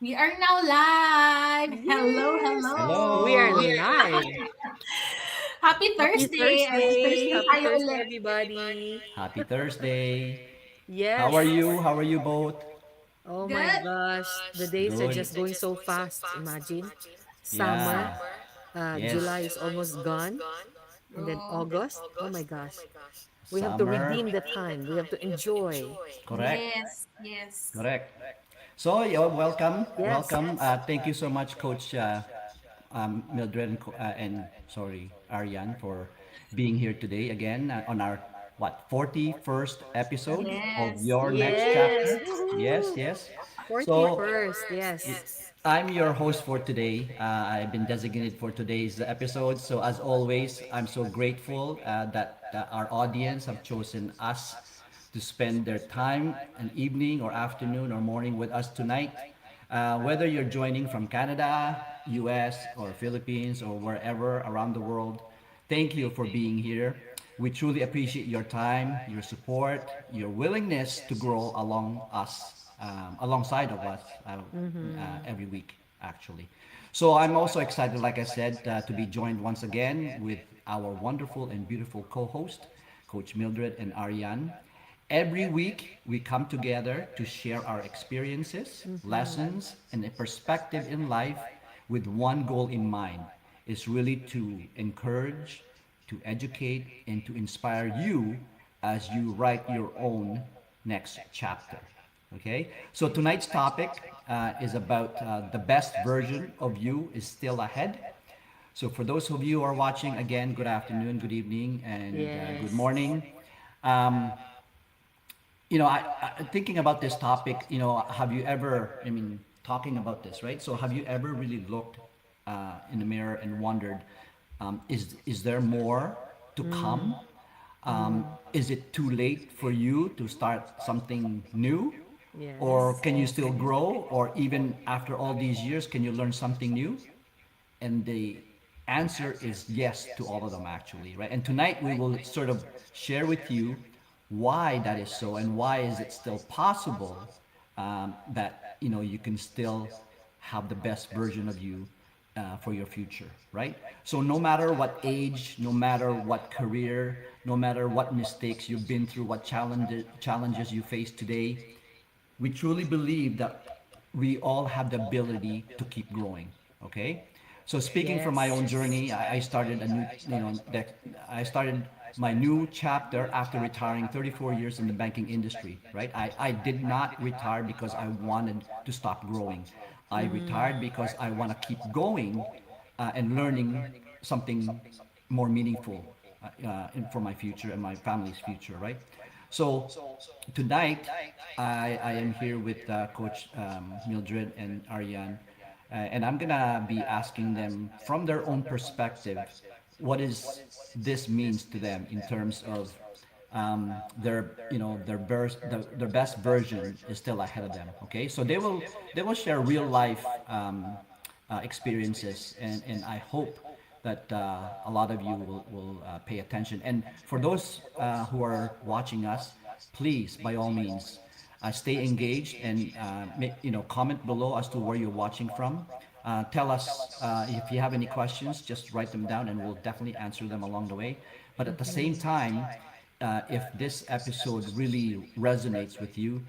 We are now live. Hello, Yes, we are hello. Hello. live. Happy Happy Thursday. Thursday. Thursday Happy tayo Thursday, ulit. everybody. Happy Thursday. How are Yes. you? How are you both? Oh my Good. gosh. The days are Good. just going so fast. Imagine. Summer. Yeah. July Yes. is almost gone. And then True. August. Oh my gosh. We have to Summer. redeem the time. We have to enjoy. Correct. Yes, yes. Correct. So, welcome. Yes. Welcome. Thank you so much, Coach Mildred and sorry, Aryan, for being here today again on our, 41st episode of Yes. your next Yes. chapter. Yes. Yes, Woohoo. yes. So, 41st. Yes. I'm your host for today. I've been designated for today's episode. So, as always, I'm so grateful that our audience have chosen us to spend their time, an evening or afternoon or morning with us tonight. Whether you're joining from Canada, US, or Philippines, or wherever around the world, thank you for being here. We truly appreciate your time, your support, your willingness to grow alongside of us Mm-hmm. every week, actually. So I'm also excited, like I said, to be joined once again with our wonderful and beautiful co-host, Coach Mildred and Ariane. Every week, we come together to share our experiences, Mm-hmm. lessons, and a perspective in life with one goal in mind. Is really to encourage, to educate, and to inspire you as you write your own next chapter. Okay, so tonight's topic is about the best version of you is still ahead. So, for those of you who are watching, again, good afternoon, good evening, and good Yes. morning. Um, thinking about this topic, have you ever, talking about this, right? So, have you ever really looked in the mirror and wondered, is there more to Mm. come? Mm. Is it too late for you to start something new? Or Yes. can you still grow? Or even after all these years, can you learn something new? And the answer is yes to all of them, actually, right? And tonight we will sort of share with you why that is so and why is it still possible that you can still have the best version of you for your future, right? So no matter what age, no matter what career, no matter what mistakes you've been through, what challenges you face today, we truly believe that we all have the ability to keep growing. Okay, so speaking from my Yes. own journey, I started a new, I started my new chapter after retiring 34 years in the banking industry. Right, I did not retire because I wanted to stop growing. I Mm. retired because I want to keep going and learning something more meaningful for my future and my family's future, right? So tonight, I am here with Coach Mildred and Ariane, and I'm gonna be asking them from their own perspective, what is this means to them in terms of their best version is still ahead of them. Okay, so they will share real life experiences, and I hope that a lot of you will pay attention. And for those who are watching us, please, by all means, stay engaged and comment below as to where you're watching from. Tell us if you have any questions. Just write them down, and we'll definitely answer them along the way. But at the same Mm-hmm. time, if this episode really resonates with you,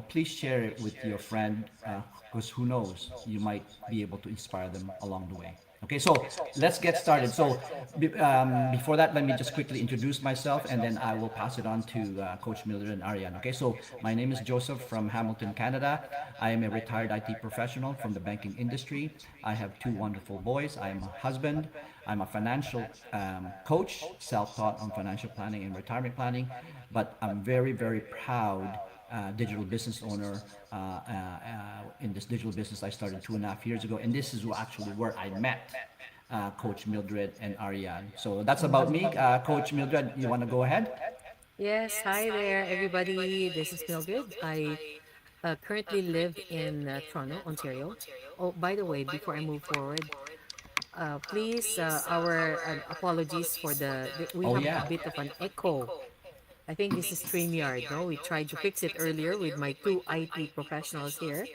please share it with your friend because who knows, you might be able to inspire them along the way. Okay, so let's get started. So before that, let me just quickly introduce myself and then I will pass it on to Coach Mildred and Ariane. Okay, so my name is Joseph from Hamilton, Canada. I am a retired IT professional from the banking industry. I have two wonderful boys. I am a husband. I'm a financial coach, self taught on financial planning and retirement planning, but I'm very, very proud digital business owner in this digital business I started 2.5 years ago. And this is actually where I met Coach Mildred and Ariane. So that's about me. Mm-hmm. Coach Mildred, you want to go ahead? Yes. Hi there, everybody. This is Mildred. I currently live in Toronto, Ontario. Oh, by the way, before I move forward, please, our apologies for we Oh, have a yeah. bit of an echo. I think this is StreamYard. No, we tried to fix it earlier with my two IT professionals here.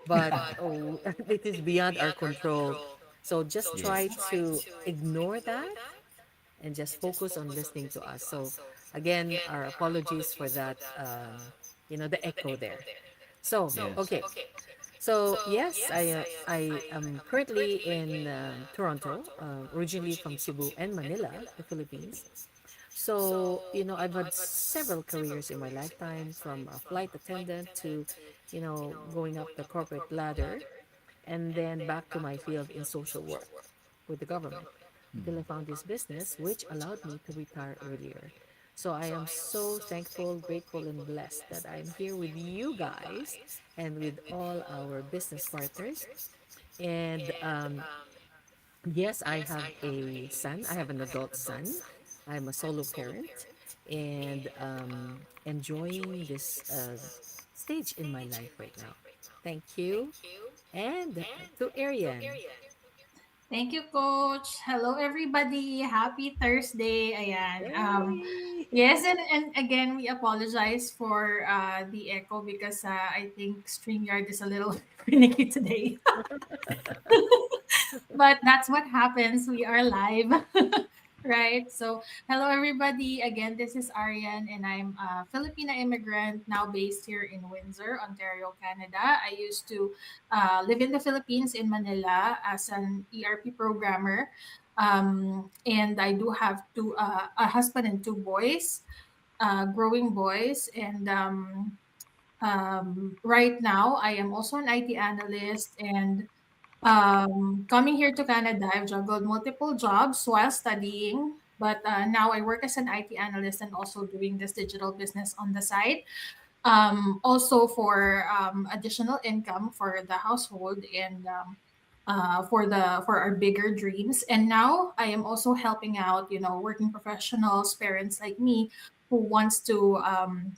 but oh, it is beyond our control. So just try Yes. to ignore that and just focus on listening to us. So again, our apologies for that, the echo there. So, Yes. okay. So yes, I am currently in Toronto, originally from Cebu and Manila, the Philippines. So I've had several careers in my lifetime, from a flight attendant to, going up the corporate ladder, and then back to my field in social work with the government until I found this business, which allowed me to retire earlier. So I am so thankful, grateful, and blessed that I'm here with you guys and with all our business partners. And yes, I have a son. I have an adult son. I'm a solo parent and enjoying this stage in my life right now. Thank you. And to Ariane. Thank you, Coach. Hello, everybody. Happy Thursday. Ayan. Yay! Yes, and again, we apologize for the echo because I think StreamYard is a little finicky today. But that's what happens. We are live. Right. So, hello, everybody. Again, this is Ariane, and I'm a Filipina immigrant now based here in Windsor, Ontario, Canada. I used to live in the Philippines in Manila as an ERP programmer. And I do have a husband and two boys, growing boys. And right now, I am also an IT analyst. And coming here to Canada, I've juggled multiple jobs while studying, but now I work as an IT analyst and also doing this digital business on the side. Also for additional income for the household and for our bigger dreams. And now I am also helping out, working professionals, parents like me who wants to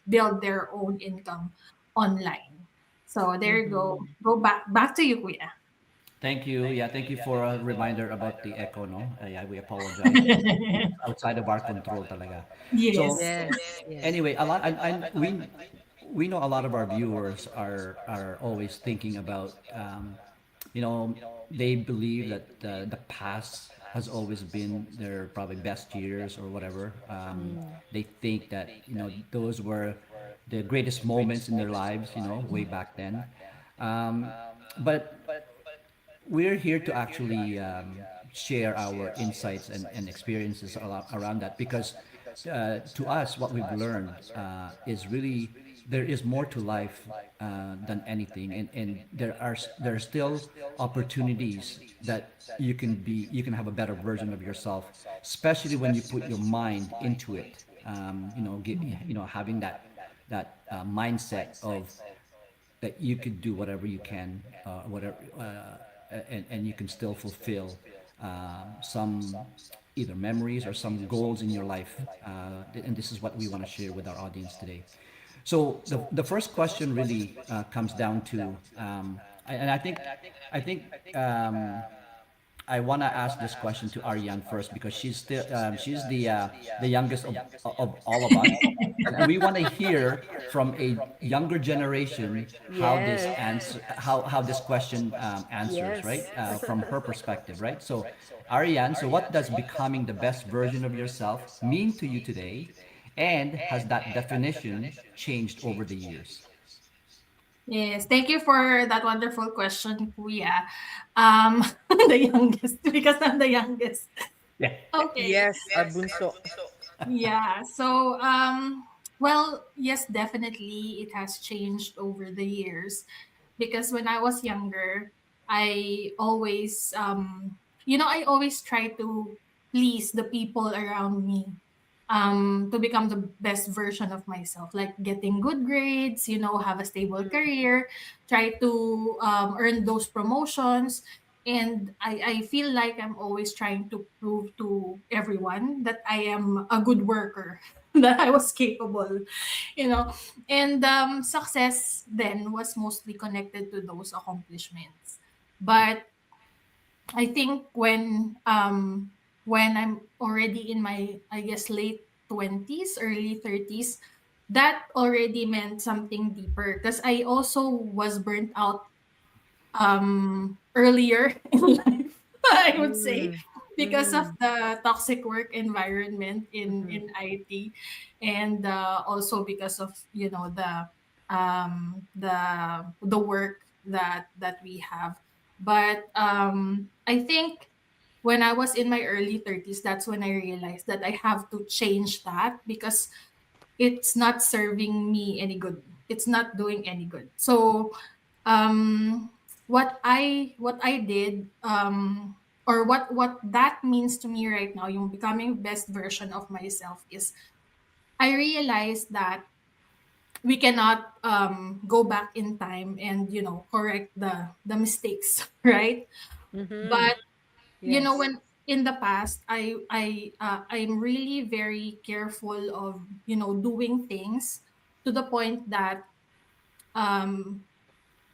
build their own income online. So there you go. Mhm. Go back to you, Kuya. Thank you. Yeah, thank you for a reminder about the echo, no? Yeah, we apologize. It's outside of our control talaga. So Yes. Yes, yes. anyway, a lot, and we know a lot of our viewers are always thinking about, you know, they believe that the past has always been their probably best years or whatever. Mm, They think that those were the greatest moments in their lives, way back then. Um, but we're here to actually share our insights and experiences around that because to us what we've learned is really there is more to life than anything, and there are still opportunities that you can have a better version of yourself, especially when you put your mind into it. Having that mindset of that you could do whatever you can, and you can still fulfill some either memories or some goals in your life. And this is what we want to share with our audience today. So the first question really comes down to, and I think I want to ask this question to Ariane first because she's the youngest of all of us, and we want to hear from a younger generation how this yes, answer how this question answers, right, yes. from her perspective, right? So Ariane, so what does becoming the best version of yourself mean to you today, and has that definition changed over the years? Yes. Thank you for that wonderful question, Kuya. The youngest, because I'm the youngest. Yeah. Okay. Yes, Albunso. Yeah. So, well, yes, definitely it has changed over the years because when I was younger, I always, I always try to please the people around me, to become the best version of myself, like getting good grades, have a stable career, try to earn those promotions. And I feel like I'm always trying to prove to everyone that I am a good worker, that I was capable, you know. And success then was mostly connected to those accomplishments. But I think when I'm already in my, I guess, late 20s, early 30s, that already meant something deeper because I also was burnt out earlier in life, I would say, Mm. because of Mhm. the toxic work environment Mhm. in IT, and also because of, you know, the work that we have. But I think when I was in my early 30s, that's when I realized that I have to change that, because it's not serving me any good. It's not doing any good. So what I did, or what that means to me right now, yung becoming best version of myself, is I realized that we cannot go back in time and, you know, correct the mistakes, right? Mhm. But you know, Yes. when in the past, I'm really very careful of, you know, doing things to the point that, um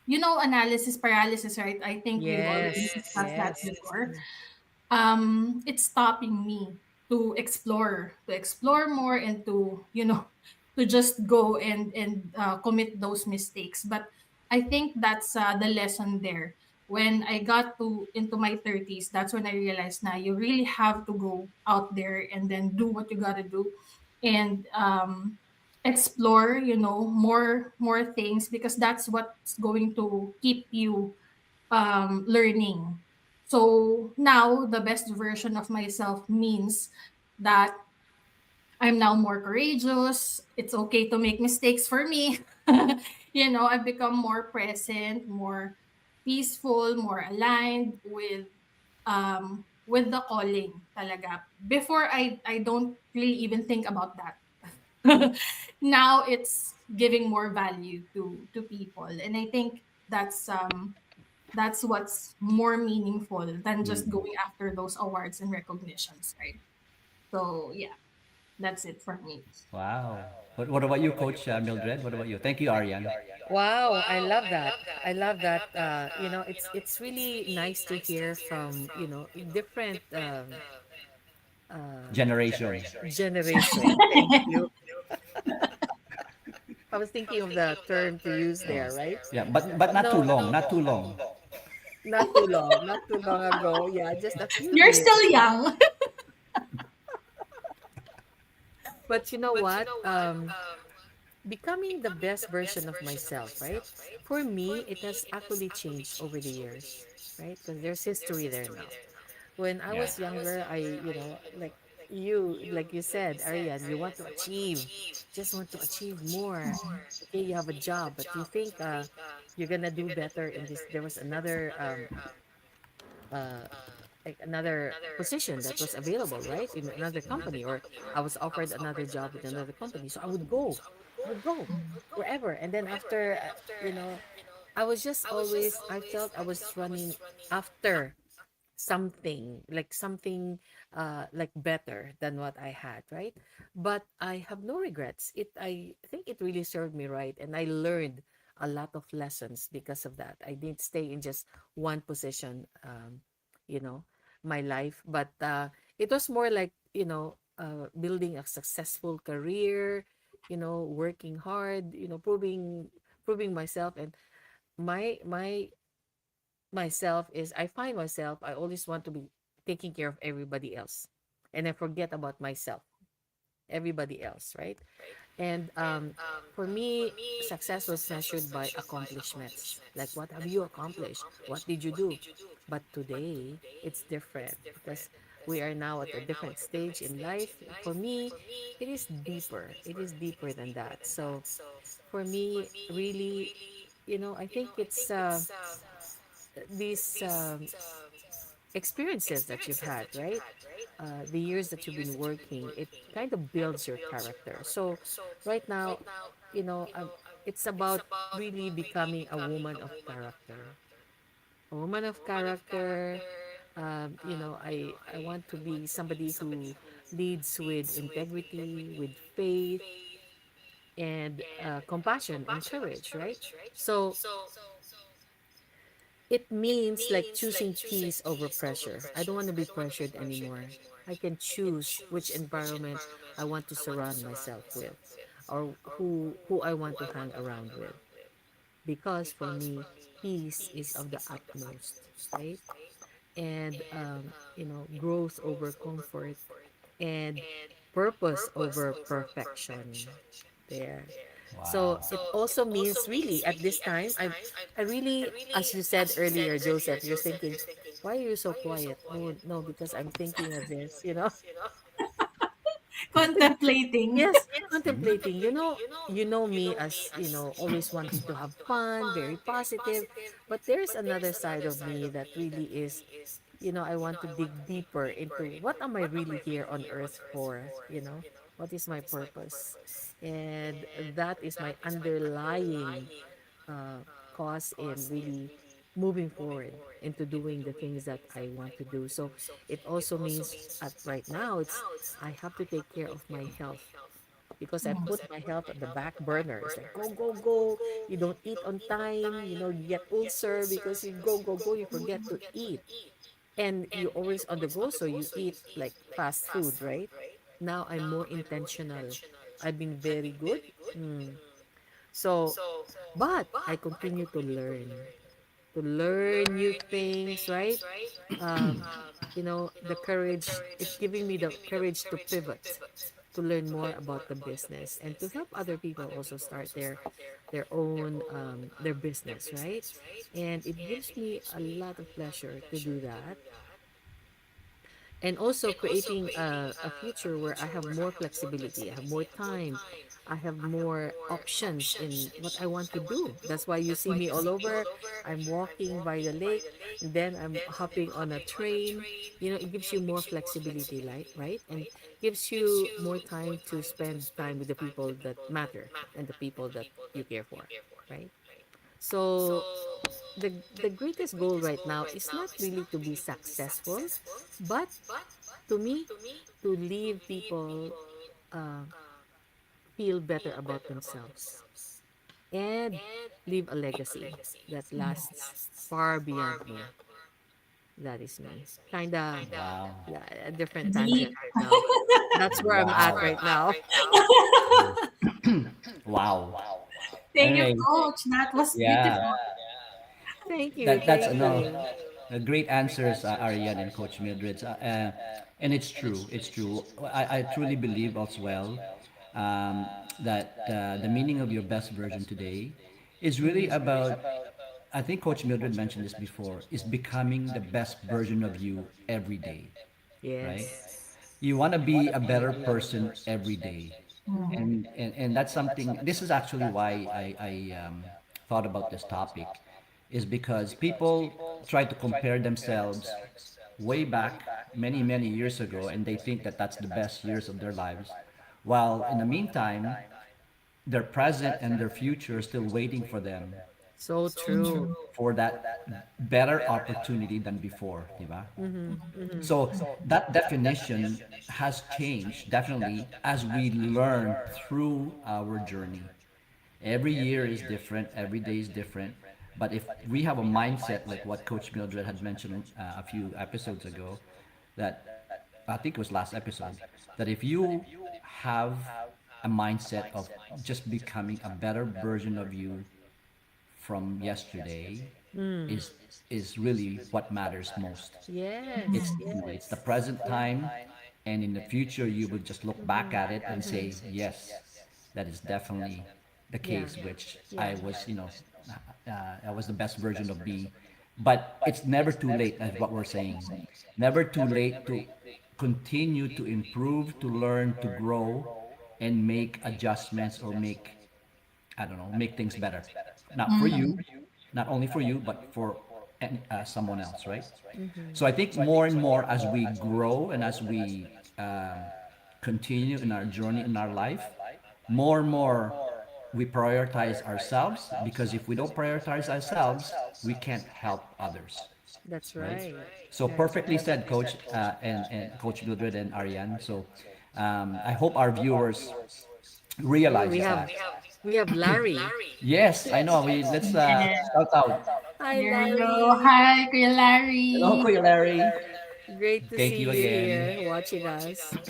you know, analysis paralysis, right? I think we've already Yes. discussed that Yes. before. Mm. It's stopping me to explore more, and to, you know, to just go and commit those mistakes. But I think that's the lesson there. When I got to into my 30s, that's when I realized, now you really have to go out there and then do what you got to do, and explore, you know, more things, because that's what's going to keep you learning. So now the best version of myself means that I'm now more courageous. It's okay to make mistakes for me. You know, I've become more present, more peaceful, more aligned with the calling talaga. Before, I don't really even think about that. Now it's giving more value to people, and I think that's what's more meaningful than just Mm-mm. going after those awards and recognitions, right? So yeah, that's it for me. Wow. But what about you, Coach Mildred? What about you? Thank you, Ariane. Wow, I love that. I love that. You know, it's really nice to hear from, you know, different uh Generation. generation. Thank you. I was thinking of the term to use Oh. there, right? Yeah, but not too No, long. Not too long. not too long, not too long ago. Yeah, just a few You're years. still young. But you know what? Becoming the best version of myself, right? For me, it has actually changed over the years, right? Because there's history there now. When I Yeah. was younger, like you said, Ariane, you want to achieve, just want to achieve more. Okay, you have a job, but you think you're gonna do better in this. There was another uh like another position that was available, right, in another company, or I was offered another job in another company, so I would go wherever. And then after, you know, I was just always, I felt I was running after something, like something like better than what I had, right? But I have no regrets. I think it really served me right, and I learned a lot of lessons because of that. I didn't stay in just one position, you know, my life, but it was more like, you know, building a successful career, you know, working hard, you know, proving myself. And my myself is, I find myself, I always want to be taking care of everybody else. And I forget about myself, everybody else, right? And for me, success was measured by accomplishments. Like, what have you accomplished? What did you do? But today, it's different because we are now at a different stage in life. For me, it is deeper. It is deeper than that. So for me, really, you know, I think it's these experiences that you've had, right? The years that you've been working, it kind of builds your character. So, right now, you know, it's about really becoming a woman of character. A woman of character. You know, I want to be somebody who leads with integrity, with faith, and compassion and courage, right? So, it means like choosing peace over pressure. I don't want to be pressured anymore. I can choose which environment I want to surround myself with, or who I want to hang around with, because for me, peace is of the utmost, right? And growth over comfort, and purpose over perfection. There. So Wow. it also means really at this time, I really, as you said earlier, Joseph, you're thinking, why are you so quiet? Oh no, because I'm thinking of this. Contemplating. Yes, contemplating. You know me as, always wanting to have fun, very positive. But there's another side of me that really is, I want to dig deeper into what am I really here on earth for? What is my purpose? And that is my underlying uh, cause in really moving forward into doing the things that I want to do. So it also means at right now, I have to take care of my health because I put my health at the back burner. It's like go, go, go. You don't eat on time, you get ulcer because you go, go, go, you forget to eat. And you're always on the go, so you eat like fast food, right? Now I'm more intentional. I've been very good. So, but I continue to learn new things, right? Um, the courage, it's giving me the courage to pivot, to learn more about the business and to help other people also start their own their business, right? And it gives me a lot of pleasure to do that, and also creating a future where I have more flexibility, I have more time, I have more options in what I want to do. That's why you see me all over. I'm walking by the lake, and then I'm hopping on a train. It gives you more flexibility, right? And gives you more time to spend time with the people that matter and the people that you care for, right? So the greatest goal right now is not really to be successful, but to me, to leave people uh, feel better about themselves and leave a legacy that lasts far beyond me. That is me. Kinda, Wow. yeah, a different tangent Deep. right now. That's where I'm at Wow. right now. Wow. Thank you, Anyway, coach. That was yeah, beautiful. Thank you, that's thank no you. great answers, Ariane and Coach Mildred. And it's true. It's true. I truly believe as well that the meaning of your best version today is really about. I think Coach Mildred mentioned this before. Is becoming the best version of you every day, right? Yes. You want to be a better person every day, Mhm. and that's something. This is actually why I thought about this topic, is because people try to compare themselves way back many years ago, and they think that that's the best years of their lives, while in the meantime their present and their future are still waiting for them So true. for that better opportunity than before, di ba? Mm-hmm, mm-hmm. So that definition has changed definitely as we learn through our journey. Every year is different, every day is different. But if we have a mindset like what Coach Mildred had mentioned a few episodes ago, that I think it was last episode, that if you have a mindset of just becoming a better version of you from yesterday, Mm. is is really what matters most. Yes, It's it's the yes. present time, and in the future you will just look back Mm-hmm, at it and mm-hmm. say, yes, that is definitely the Yeah, case. Which I yeah. was, I was the best version of me. But it's never too late, as what we're saying. Never too late to continue to improve, to learn, to grow, and make adjustments or make, I don't know, make things better. Not for you, Mhm. not only for you, but for someone else, right? Mm-hmm. So I think more and more as we grow and as we continue in our journey in our life, more and more we prioritize ourselves, because if we don't prioritize ourselves, we can't help others, That's right? right. So That's perfectly right. said, Coach, and Coach Mildred and Ariane. So I hope our viewers Oh, realizes that. we have Larry. Yes, I know. We let's Yeah. shout out. Hi, There you go. Larry. Hi, Kuya Hello, Larry. Kuya Larry. Great to Thank see you you again. here watching us. Yeah,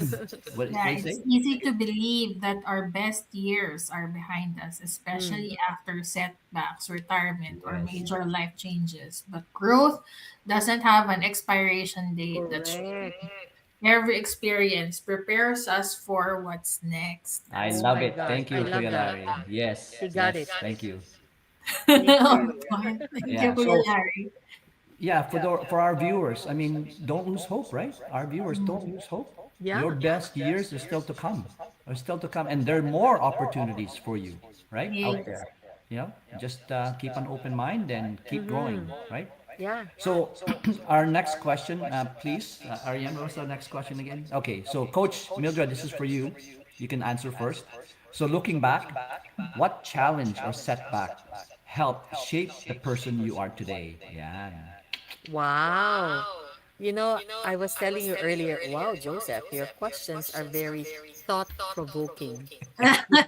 What do you it's say? easy to believe that our best years are behind us, Mm, especially after setbacks, retirement, or Yes. major life changes. But growth doesn't have an expiration date. That's true. correct. Every experience prepares us for what's next. I Oh That's love my right. it. gosh, Thank I you, love Kuya that. Larry. Yes, He got it. yes, thank you. Me On too. point. Thank you, Yeah. Kuya So Larry. yeah, for our viewers, I mean, don't lose hope, right? Our viewers, don't Mm. lose hope. Your Yeah. best years is still to come, are still to come, and there are more opportunities for you, right, out Yes. there. You know, just keep an open mind and keep Mm-hmm. going, right? Yeah. So, our next question, please, Ariane, what was our next question again? Okay, so Coach Mildred, this is for you. You can answer first. So, looking back, what challenge or setback helped shape the person you are today? Yeah. Wow. You know, I was telling you earlier, wow, Joseph, your questions are very thought-provoking.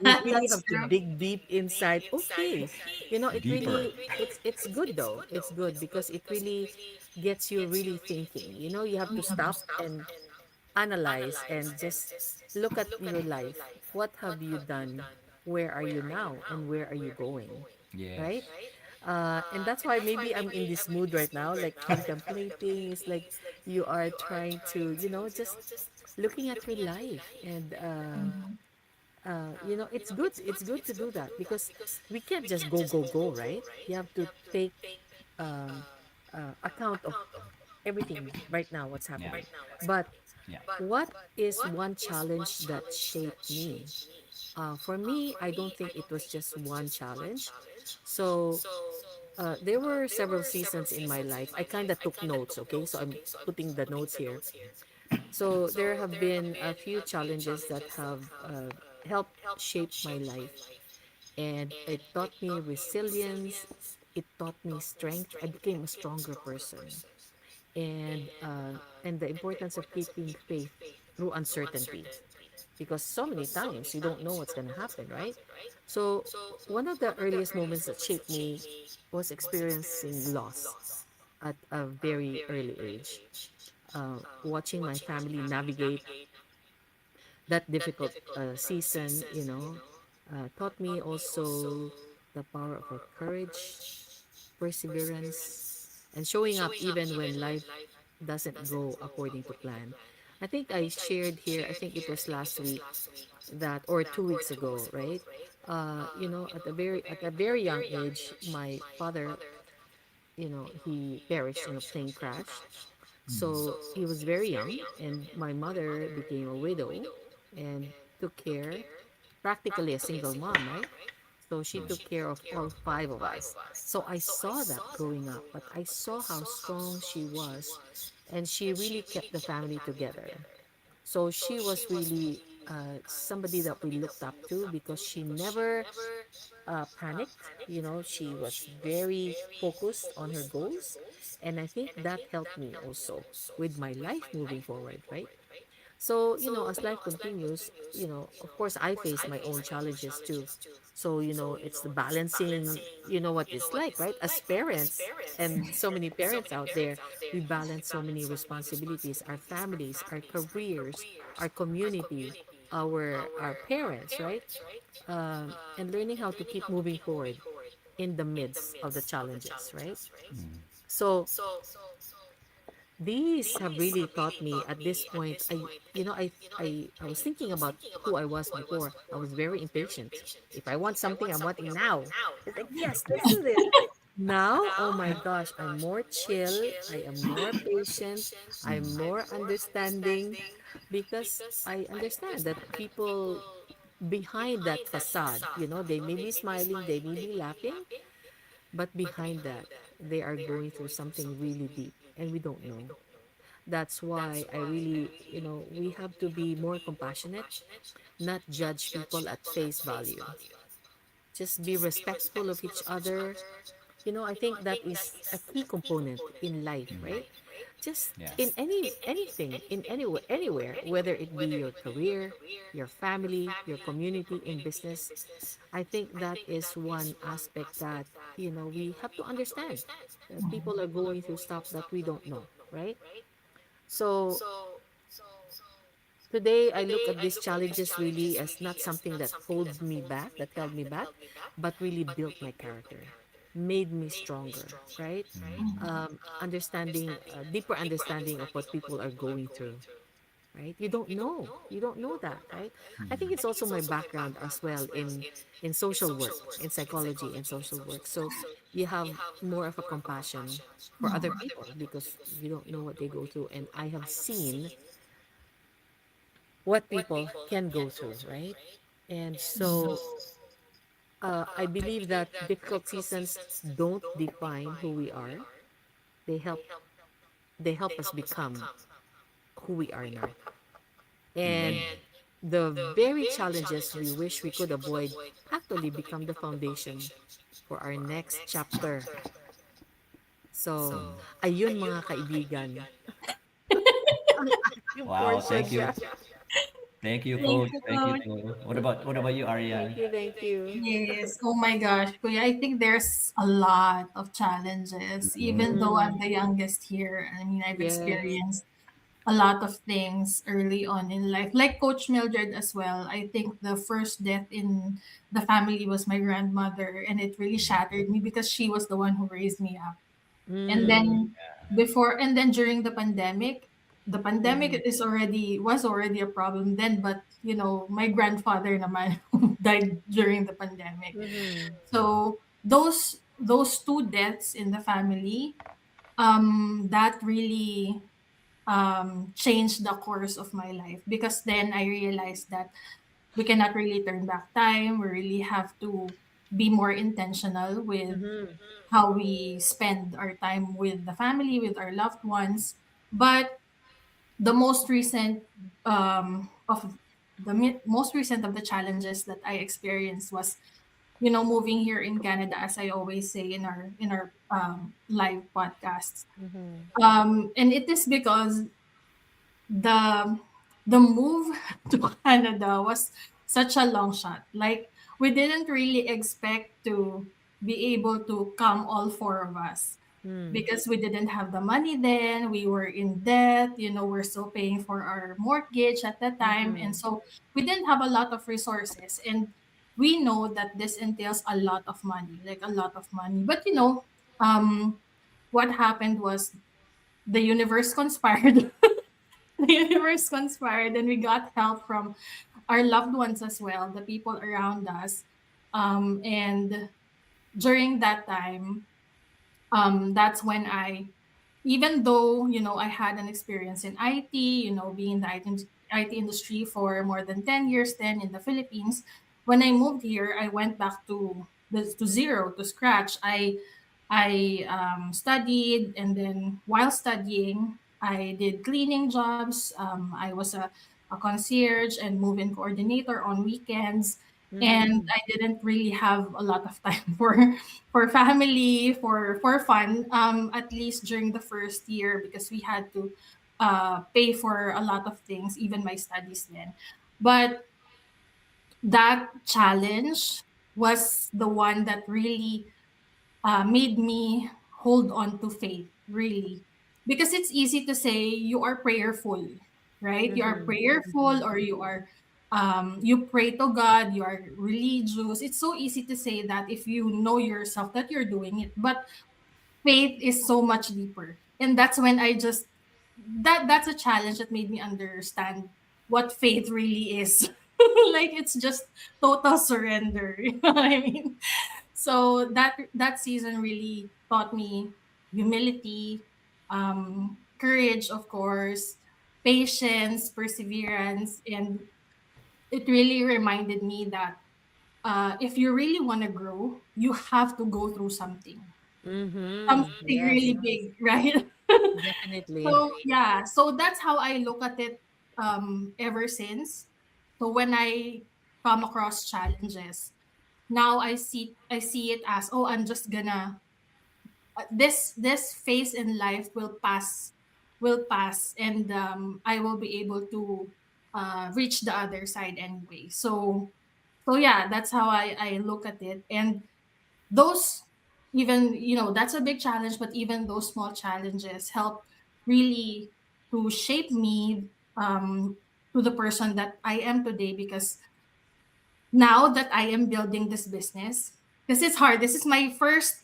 You really That's have to true. dig deep inside. Okay. You know, it Deeper. really it's good though. It's good because it really gets you really thinking. You know, you have to stop and analyze and just look at your life. What have you done? Where are you now? And where are you going? Right? Yes. And that's why maybe I'm in this mood right now, like contemplating. It's like you are trying to, just looking at your life and Mhm. you know, it's good. It's good to do that because we can't just go, right? You have to take um, account of everything right now, what's Yeah. happening. But Yeah. what is one challenge that shaped me? For me, I don't think it was just one challenge. So there were several seasons in my life. I kind of took notes, okay? So I'm putting the notes here. So there have been a few challenges that have helped shape my life. And it taught me resilience. It taught me strength. I became a stronger person. And the importance of keeping faith through uncertainty because so many times you don't know what's going to happen, right? So one of the earliest moments that shaped me was experiencing loss at a very early age. Watching my family navigate that difficult season, taught me also the power of our courage, perseverance, and showing up even when life doesn't go according to plan. I think I shared here, I think it was last week that or 2 weeks ago, right? At a very young age, my father, he perished in a plane crash. So he was very young, and my mother became a widow and took care, practically a single mom, right? So she took care of all five of us. So I saw that growing up, but I saw how strong she was, and she really kept the family together. So she was really somebody that we looked up to because she never panicked. You know, she was very focused on her goals. And I think that helped me also with my life moving forward, right? So, as life continues, of course, I face my own challenges too. So, it's the balancing, what it's like, right? As parents, and so many parents out there, we balance so many responsibilities, our families, our careers, our community, our parents, right? And learning how to keep moving forward in the midst of the challenges, right? So, these have really taught me at this point. I was thinking about who I was before. I was very impatient. If I want something, I want it now. It's like, yes, let's do this. Now, oh my gosh, I'm more chill. I am more patient. I'm more understanding because I understand that people behind that facade, they may be smiling, they may be laughing, but behind that, they are going through something really deep and we don't know. That's why I really, we have to be more compassionate, not judge people at face value. Just be respectful of each other. I think that is a key component in life, right? Just Yeah. in anything, in anywhere, whether it be your career, your family, your community, in business. I think that is one aspect that, we have to understand that people are going through stuff that we don't know, right? So today I look at these challenges really as not something that holds me back, that held me back, but really built my character, made me stronger, right? Understanding, deeper understanding of what people are going through, right? You don't know that, right? I think it's also my background as well in social work, in psychology and social work. So you have more of a compassion for other people because you don't know what they go through, and I have seen what people can go through, right? And so I believe that difficult seasons don't define who we are. They help they help us become who we are now. And the very challenges we wish we could avoid actually become the foundation for our next chapter. So, ayun mga kaibigan, ang aking Wow, portion thank you. siya. Thank you, Thank Coach. you, Thank you, Coach. Joe. What about you, Thank Ariane? you, thank you. Yes. Oh my gosh, Kuya. I think there's a lot of challenges. Even though I'm the youngest here, I mean, I've Yes. experienced a lot of things early on in life. Like Coach Mildred as well. I think the first death in the family was my grandmother, and it really shattered me because she was the one who raised me up. And Mm, then and then during the pandemic was already a problem then, but my grandfather naman died during the pandemic. mm-hmm, So those two deaths in the family, that really changed the course of my life, because then I realized that we cannot really turn back time. We really have to be more intentional with mm-hmm, how we spend our time with the family, with our loved ones. But the most recent of most recent of the challenges that I experienced was, moving here in Canada, as I always say in our live podcasts. mm-hmm, And it is because the the move to Canada was such a long shot. Like, we didn't really expect to be able to come, all four of us, mm, because we didn't have the money then. We were in debt, we're still paying for our mortgage at that time. mm-hmm, And so we didn't have a lot of resources. And we know that this entails a lot of money, like a lot of money. But what happened was the universe conspired. The universe conspired, and we got help from our loved ones as well, the people around us. And during that time, that's when even though I had an experience in IT, being in the IT industry for more than 10 years then in the Philippines. When I moved here, I went back to zero, to scratch. I studied, and then while studying, I did cleaning jobs. I was a concierge and move-in coordinator on weekends, and mm-hmm, I didn't really have a lot of time for family, for fun. At least during the first year, because we had to pay for a lot of things, even my studies then. But that challenge was the one that really made me hold on to faith, really. Because it's easy to say you are prayerful, right? You are mm-hmm, prayerful, or you pray to God, you are religious. It's so easy to say that if you know yourself that you're doing it. But faith is so much deeper. And that's when I just that's a challenge that made me understand what faith really is. Like, it's just total surrender. You know what I mean? So that season really taught me humility, courage, of course, patience, perseverance. And it really reminded me that if you really want to grow, you have to go through mm-hmm. something Yes, really big, right? definitely. So yeah, so that's how I look at it ever since. So when I come across challenges, now I see it as, oh, I'm just gonna this phase in life will pass, and I will be able to reach the other side anyway. So yeah, that's how I look at it. And those, even, that's a big challenge, but even those small challenges help really to shape me um, to the person that I am today. Because now that I am building this business, because it's hard. This is my first.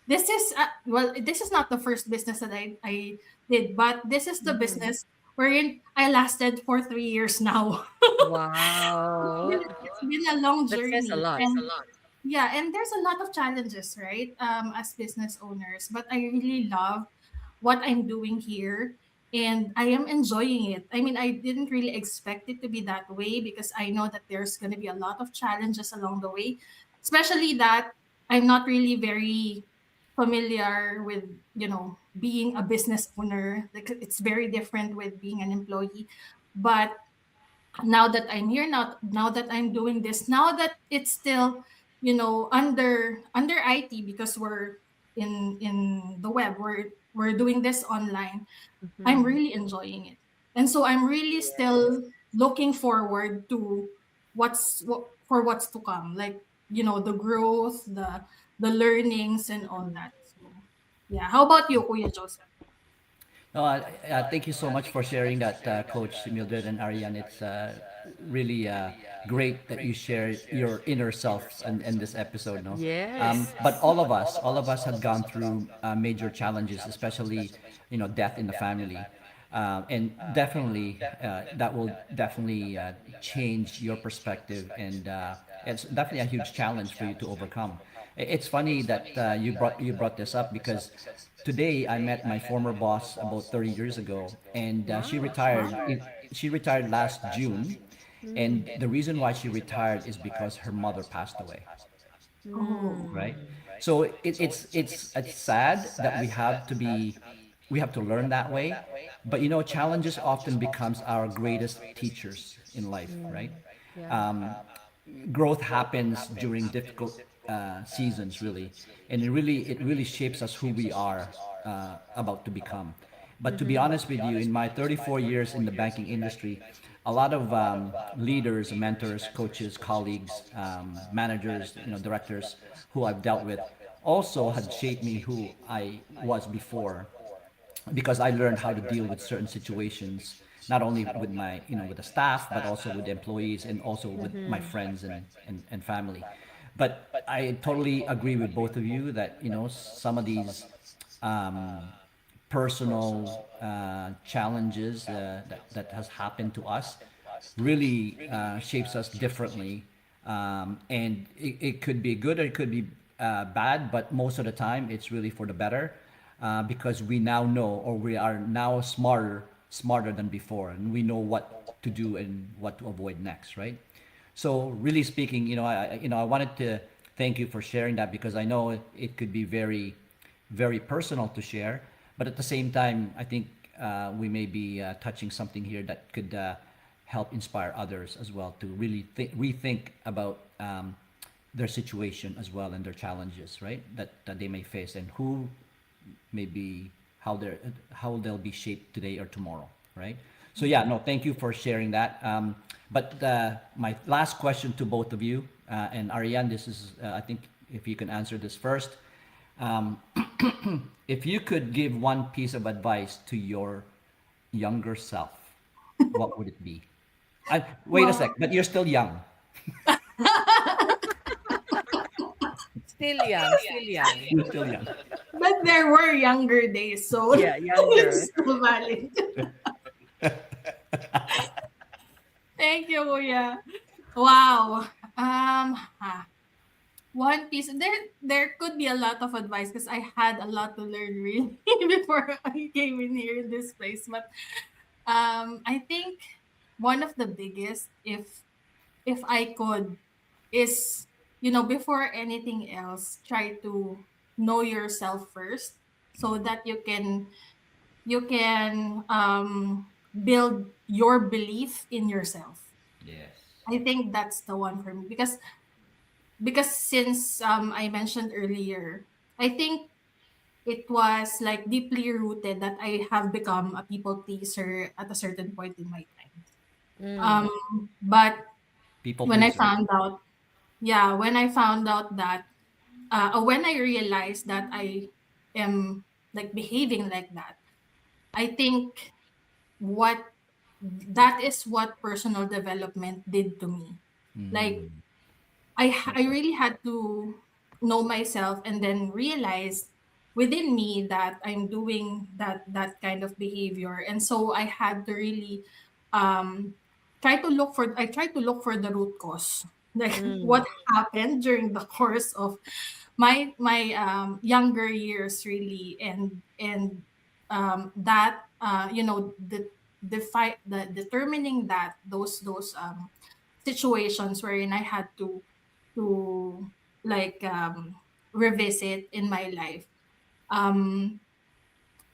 This is well, this is not the first business that I did, but this is the Mhm. business wherein I lasted for 3 years now. Wow. It's been a long That says a journey, lot. and yeah, and there's a lot of challenges, right? As business owners, but I really love what I'm doing here, and I am enjoying it. I mean, I didn't really expect it to be that way, because I know that there's going to be a lot of challenges along the way, especially that I'm not really very familiar with, being a business owner. Like, it's very different with being an employee. But now that I'm here, now that I'm doing this, now that it's still, under IT, because we're in the web, we're doing this online. I'm Mhm. really enjoying it. And so I'm really still looking forward to what's to come. Like, the growth, the learnings and all Mhm. that. So yeah. How about you, Kuya Joseph? No, thank you so much for sharing that, Coach Mildred and Ariane. It's really great that you share your inner self in this episode. No, Yes. but all of us have gone through major challenges, especially death in the family, and definitely that will definitely change your perspective, and it's definitely a huge challenge for you to overcome. It's funny that you brought this up because today I met my former boss about 30 years ago, and she Wow. retired. She retired last June, Mm. and the reason why she retired is because her mother passed away, Oh. right? Mm. So it's sad that we have to learn that way, but challenges often becomes our greatest teachers in life, right? Mm. Yeah. Growth happens during difficult seasons, really, and it really shapes us who we are about to become. But to be Mhm. honest with you, in my 34 years in the banking industry, a lot of leaders, mentors, coaches, colleagues, managers, directors who I've dealt with also had shaped me who I was before, because I learned how to deal with certain situations, not only with my, with the staff, but also with employees and also with my Mhm. friends and family. But I totally agree with both of you that, some of these um, personal challenges that has happened to us really shapes us differently, and it could be good or it could be bad, but most of the time it's really for the better, because we now know, or we are now smarter than before, and we know what to do and what to avoid next, right? So really speaking, I wanted to thank you for sharing that, because I know it could be very, very personal to share, but at the same time, I think we may be touching something here that could help inspire others as well to really rethink about their situation as well, and their challenges, right? That they may face, and who maybe how they'll be shaped today or tomorrow, right? So yeah, no, thank you for sharing that. But my last question to both of you, and Ariane, this is I think if you can answer this first. Um, if you could give one piece of advice to your younger self, what would it be? Wait a Well, sec, but you're still young. Still young, still young. You're still young. but there were younger days, so Yeah, younger. it's still valid. Thank you, Kuya. Wow. Ah, one piece. There could be a lot of advice, because I had a lot to learn really before I came in here in this place. But I think one of the biggest, if I could, is, before anything else, try to know yourself first, so that you can build your belief in yourself. Yes. I think that's the one for me, because since I mentioned earlier, I think it was like deeply rooted that I have become a people pleaser at a certain point in my time. Mm. But People when I pleaser. found out, yeah, when I found out that, when I realized that I am like behaving like that, I think what that is what personal development did to me. Like Mm. I Okay. really had to know myself and then realize within me that I'm doing that kind of behavior. And so I had to really um try to look for the root cause. Like Mm. what happened during the course of my younger years really, and that the determining that those situations wherein I had to like revisit in my life. Um,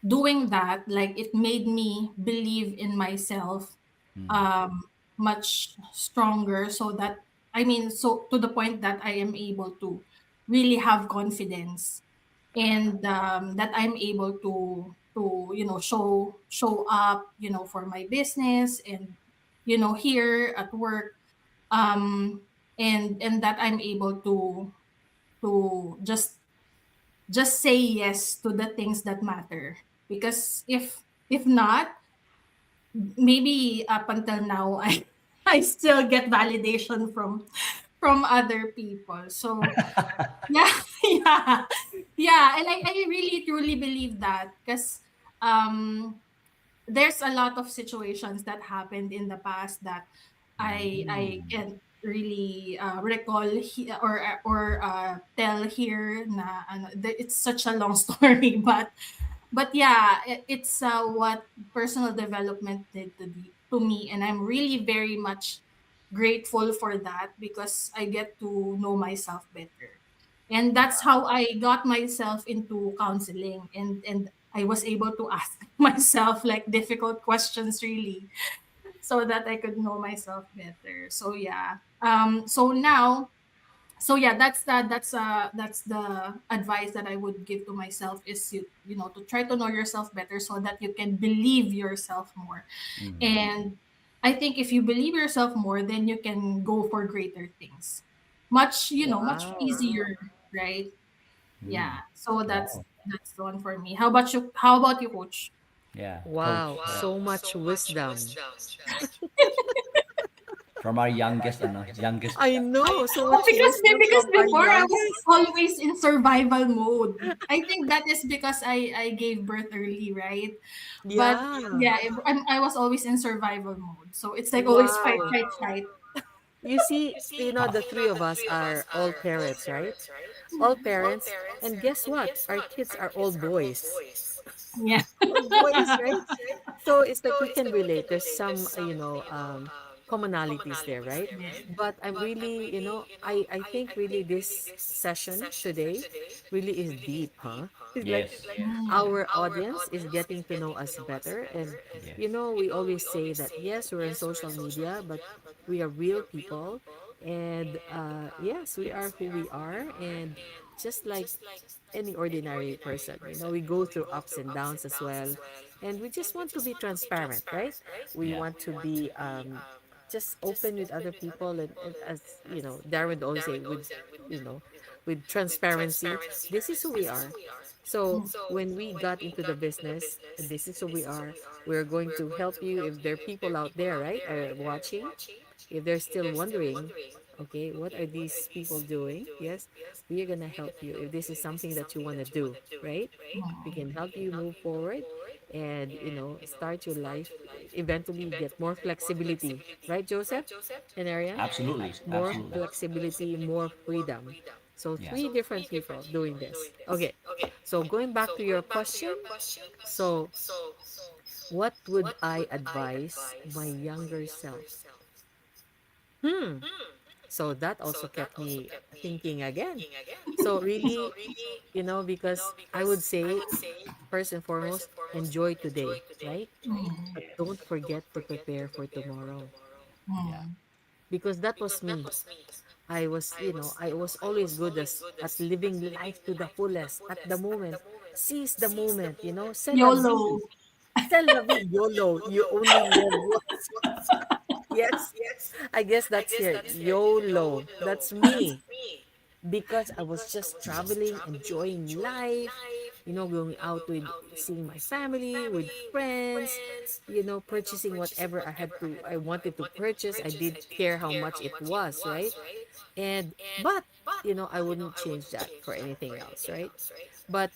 Doing that, like it made me believe in myself Mm. um, much stronger. So that I mean, so to the point that I am able to really have confidence, and that I'm able to show up for my business, and here at work, um and that I'm able to just say yes to the things that matter, because if not, maybe up until now I still get validation from other people. So yeah. Yeah, yeah, and I really truly believe that, because um there's a lot of situations that happened in the past that I Mm. can't really recall or tell here na it's such a long story, but yeah, it's what personal development did to me, and I'm really very much grateful for that, because I get to know myself better. And that's how I got myself into counseling, and I was able to ask myself like difficult questions really, so that I could know myself better. So yeah. So now, so yeah, that's the advice that I would give to myself, is to try to know yourself better so that you can believe yourself more. Mm. And I think if you believe yourself more, then you can go for greater things, much Wow. easier, right? Yeah. Mm. So that's Wow. that's the one for me. How about you, coach? Yeah, coach. Wow. So much wisdom. From our youngest, youngest. I know. So Oh, much wisdom because from our before I was youngest. always in survival mode. I think that is because I gave birth early, right? But Yeah. yeah, I was always in survival mode. So it's like always fight, Wow. fight, fight. You see, the three of us are all parents, right? All parents. And guess what? Our kids are all boys. Yeah. All boys, right? So it's like we can relate. There's some, commonalities there, right? But I'm really, I think really this session today really is deep, huh? It's like Yes. our audience is getting to know us better. And, Yes. we always say that, yes, we're on social media, but we are real people. And yes, we are who we are. And just like any ordinary person. We go through ups and downs as well. And we just want to be transparent, right? We Yeah. want to be just open with other people. And as, Darwin would always say, you know, with transparency, this is who we are. So when we got into the business, this is who we are. We're going to help you if there are people out there, right, are watching. If they're still wondering, okay, what are these people doing? Yes, we are going to help you if this is something that you want to do, right? We can help you move forward and, start your life, eventually get more flexibility, right, Joseph and Ariane? Absolutely. More Absolutely. flexibility, more freedom. So, Yeah. three different people doing this. Okay, so going back to your question, so what would I advise my younger self? Hmm. So that also kept me thinking again. So really, because I would say, first and foremost, enjoy today, right? But don't forget to prepare for tomorrow. Yeah. Because that was me. I was always good at living life to the fullest at the moment. Seize the moment, c'est la vie. YOLO. C'est la vie, YOLO. You only live once. Yes. I guess that's here. YOLO. That's me. Because I was just traveling, enjoying life. going out with seeing my family, with friends, purchasing whatever I wanted to purchase. I did care how much it was, right? And but I wouldn't change that for anything else, right? But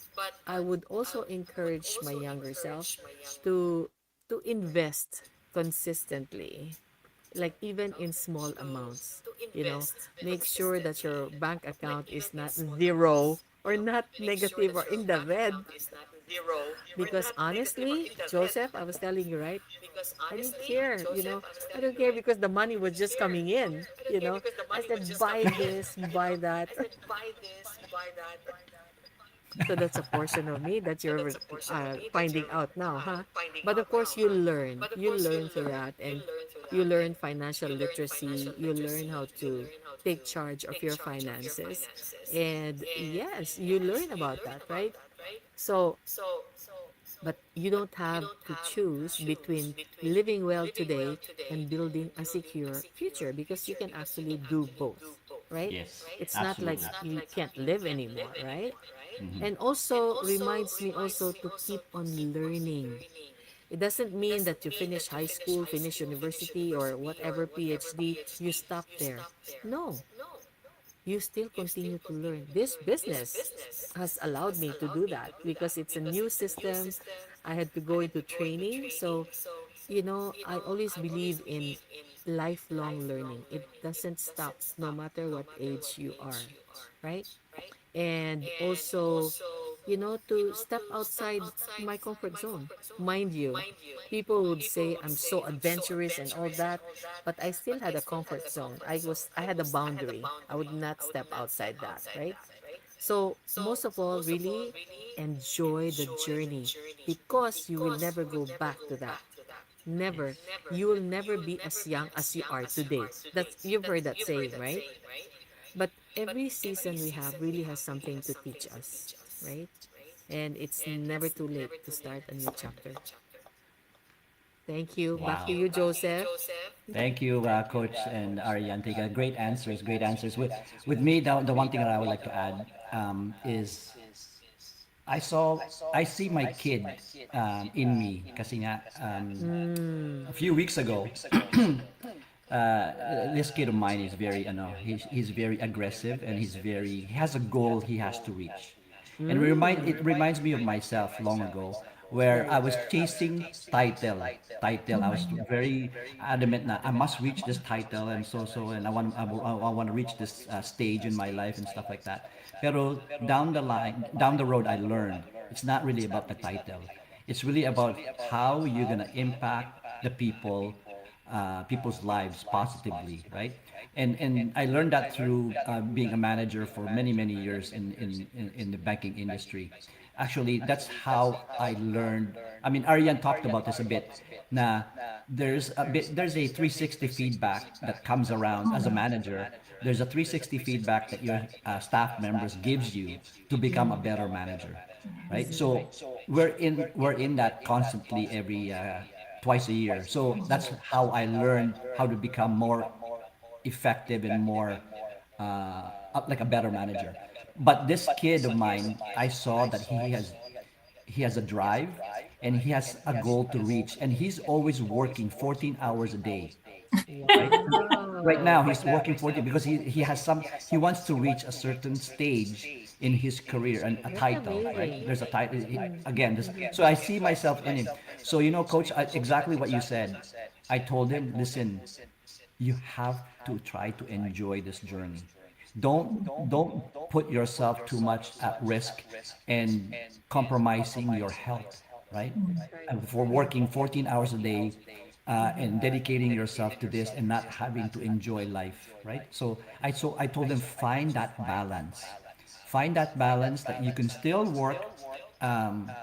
I would also encourage my younger self to invest consistently, like even in small amounts. Make sure that your bank account is not zero or not negative or in the red. Because honestly, Joseph, I was telling you, right? I didn't care, I don't care because the money was just coming in. I said, buy this, buy that. So that's a portion of me that you're finding out now, huh? But of course, you learn through that, and you learn financial literacy. You learn how to take charge of your finances, and yes, you learn about that, right? So, but you don't have to choose between living well today and building a secure future, because you can actually do both, right? Yes, It's not like absolutely. you can't live anymore, right? And also reminds me also to keep on learning. It doesn't mean that you finish high school, finish university, or whatever PhD, you stop there. No, you still continue to learn. This business has allowed me to do that because it's a new system. I had to go into training. So, I always believe in lifelong learning. It doesn't stop no matter what age you are, right? And also, to step outside my comfort zone. Mind you, people would say I'm so adventurous and all that, but I still had a comfort zone. I had a boundary. I would not step outside that, right? So, most of all, really enjoy the journey, because you will never go back to that. Never. Yes. You will never be as young as you are today. That's You've heard that saying, right? But every season we have really has something to teach us, right? And it's never too late to start a new chapter. Thank you. Back Wow. to you, Joseph. Thank you, Coach and Ariantika. Great answers, great answers. With me, the one thing that I would like to add is I saw, I see my kid in me. Kasi nga, Mm, a few weeks ago, this kid of mine is very, he's very aggressive and he has a goal he has to reach. And mm, it reminds me of myself long ago where I was chasing title. I was very adamant that I must reach this title and and I want to reach this stage in my life and stuff like that. Pero down the road, I learned it's not really about the title. It's really about how you're gonna impact the people's lives positively, right? And I learned that through being a manager for many years in the banking industry. Actually, that's how I learned. I mean, Aryan talked about this a bit. Na there's a 360 feedback that comes around as a manager. There's a 360 feedback that your staff members gives you to become a mm. better manager, right? Exactly. So we're in that constantly every twice a year. So that's how I learned how to become more effective and more like a better manager. But this kid of mine, I saw that he has a drive and he has a goal to reach, and he's always working 14 hours a day, right? Right now Wow. he's working 40 because he wants to reach a certain stage in his career and a That's title, right? amazing. There's a title Mm, again this, mhm. so I see myself in him. So coach, exactly what you said. I told him, listen, you have to try to enjoy this journey. Don't put yourself too much at risk and compromising your health, right? Right. And for working 14 hours a day and dedicating yourself to this and not having to enjoy life, right? So I told them, find that balance. Find that balance that you can still work um,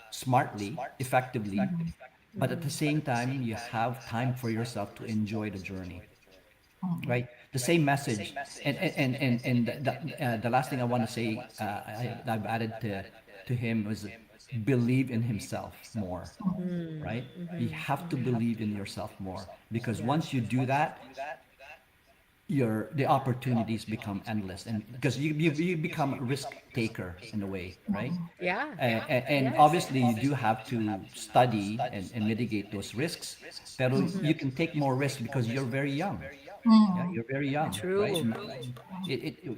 smartly, effectively, but at the Mm-mm. same time you have time for yourself to enjoy the journey, Mhm. right? The same message. And the last thing I want to say, I've added to him was believe in himself more, Mm, right? You mhm, have to mhm. believe in yourself more, because Yeah. once you do that, the opportunities become endless, and because you become a risk taker in a way, right? Yeah. And Yes. obviously you do have to study and mitigate those risks, but Mm-hmm. you can take more risks because you're very young. Yeah, Mm. you're very young, right? True.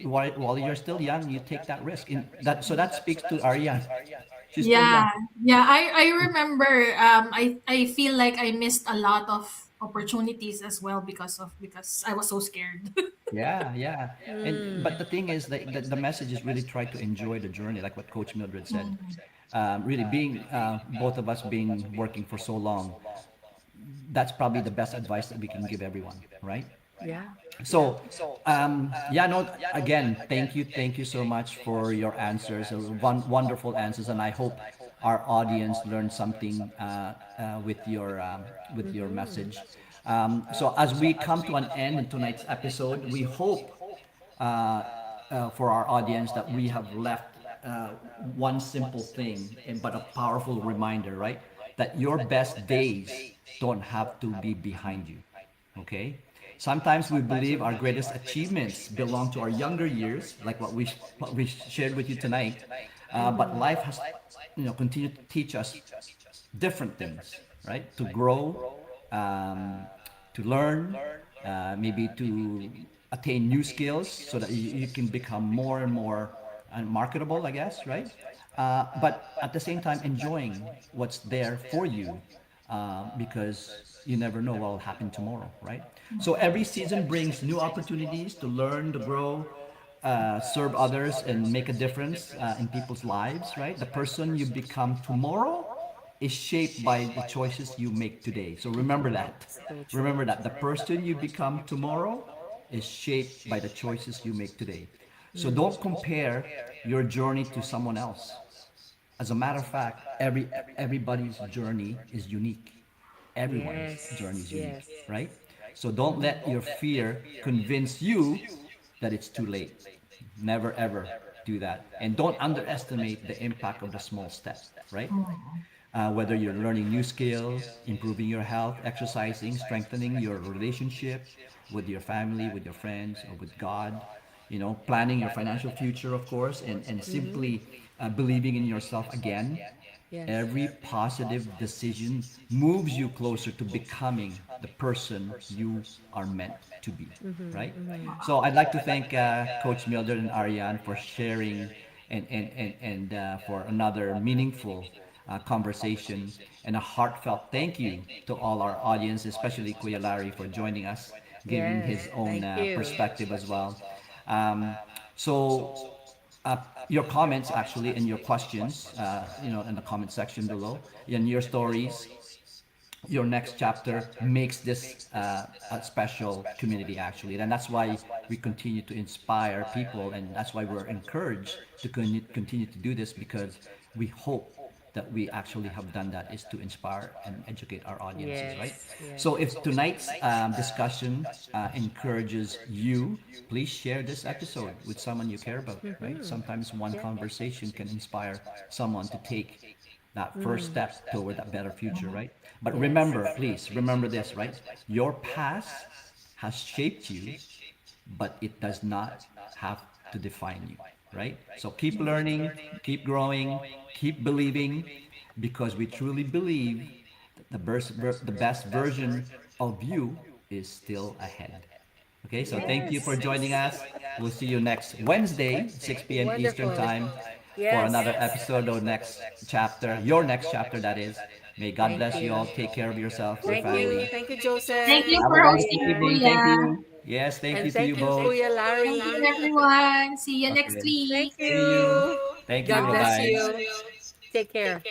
While you're still young, you take that risk. In that, so that speaks to Ariane. She's still young. Yeah, yeah. I remember. I feel like I missed a lot of opportunities as well because I was so scared. Yeah, yeah. And Mm. but the thing is that the message is really try to enjoy the journey, like what Coach Mildred said. Mm. Really being both of us being working for so long, that's probably the best advice that we can give everyone, right? Yeah. Yeah. So, yeah, no, again, thank you so much for your answers, wonderful answers, and I hope our audience learned something with your Mm-hmm. message. So, as we come to an end in tonight's episode, we hope for our audience that we have left one simple thing, but a powerful reminder, right? That your best days don't have to be behind you. Okay? Sometimes we believe our greatest achievements belong to our younger years, like what we shared with you tonight. But life has, continued to teach us different things, right? To grow, um, to learn, maybe to attain new skills so that you can become more and more marketable, I guess, right? But at the same time, enjoying what's there for you because you never know what will happen tomorrow, right? So every season brings new opportunities to learn, to grow, serve others, and make a difference in people's lives, right? The person you become tomorrow is shaped by the choices you make today. So remember that. So true. Remember that. The person you become tomorrow is shaped by the choices you make today. So don't compare your journey to someone else. As a matter of fact, everybody's journey is unique. Everyone's journey Yes. is unique, Yes. right? So don't let your fear convince you that it's too late. Never ever do that. And don't underestimate the impact of the small step, right? Mm. Whether you're learning new skills, improving your health, exercising, strengthening your relationship with your family, with your friends, or with God, planning your financial future, of course, and Mm-hmm. simply believing in yourself again. Yes. Every positive decision moves you closer to becoming the person you are meant to be, Mm-hmm. right? Mm-hmm. So I'd like to thank Coach Mildred and Ariane for sharing and for another meaningful conversation, and a heartfelt thank you to all our audience, especially Kuya Larry, for joining us, giving Yes. his own Thank you. perspective as well. Um, so uh, your comments actually and your questions, in the comment section below, and your stories, your next chapter makes this a special community actually, and that's why we continue to inspire people, and that's why we're encouraged to continue to do this, because we hope that we actually have done that is to inspire and educate our audiences, right? Yes. Yes. So if tonight's discussion encourages you, please share this episode with someone you care about, right? Mm-hmm. Sometimes one Yeah. conversation can inspire someone to take that first Mm. step toward that better future, right? But Yes. remember, please remember this, right? Your past has shaped you, but it does not have to define you, right? So keep learning, keep growing, keep believing, because we truly believe that the best version of you is still ahead. Okay, so thank you for Yes. joining us. We'll see you next Wednesday, 6 p.m. Eastern Wonderful. Time, for Yes. another episode or next chapter, your next chapter, that is. May God Thank bless you all. you. Take care of yourself, your Thank you. family. Thank you, Thank Joseph, you Have a for wonderful hosting, Arian. evening. Thank Kuya. you. Yes, thank And you to thank you you, both. Kuya Thank you, Larry. everyone. See you next Okay. Thank week. See you. you. Thank you. God Bye bless bye. you. Take care.